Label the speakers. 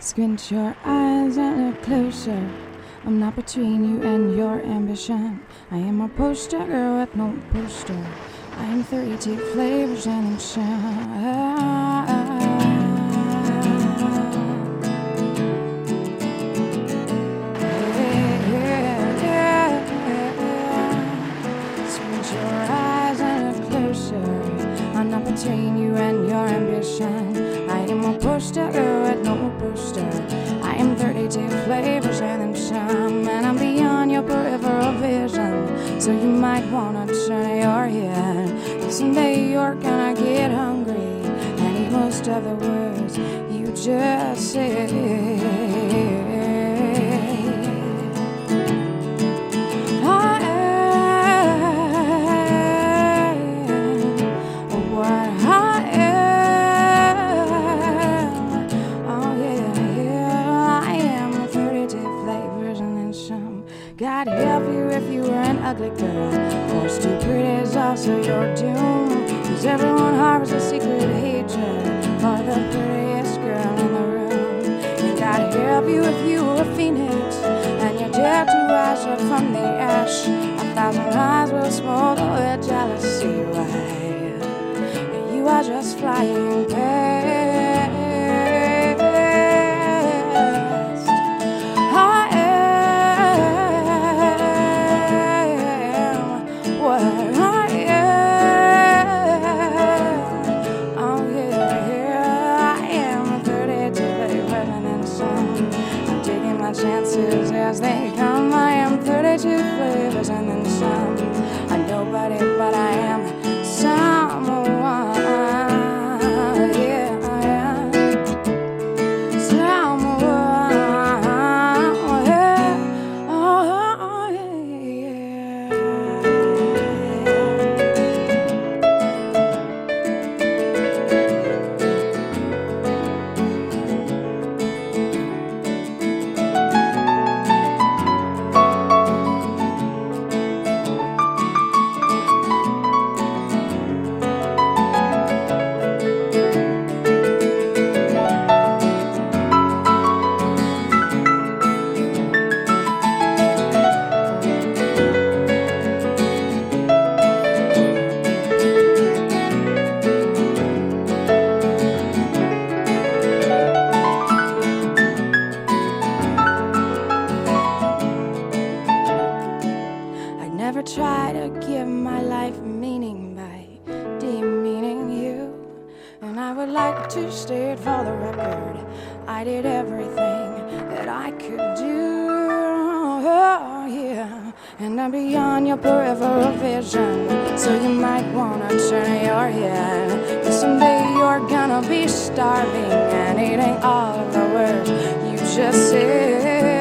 Speaker 1: Squint your eyes and look closer. I'm not between you and your ambition. I am a poster girl with no poster. I am 32 flavors and I'm Squint your eyes and look closer. I'm not between you and your ambition. I am a poster girl with no poster. I am 32 flavors and then some, and I'm beyond your peripheral vision. So you might wanna turn your head, 'cause someday you're gonna get hungry and eat most of the words you just said. God help you if you were an ugly girl, or stupid is also your doom. 'Cause everyone harbors a secret hatred for the prettiest girl in the room. And God help you if you were a phoenix and you dare to rise up from the ash. 1,000 eyes will smolder with jealousy. Why? You are just flying past. Chances as they come, I am 32 flavors and then some. I'm nobody, but I am someone. Yeah, I am someone. Yeah. Oh, yeah. Never try to give my life meaning by demeaning you. And I would like to state for the record, I did everything that I could do. Oh, yeah. And I'm beyond your peripheral vision, so you might wanna turn your head. 'Cause someday you're gonna be starving and eating all of the words you just said.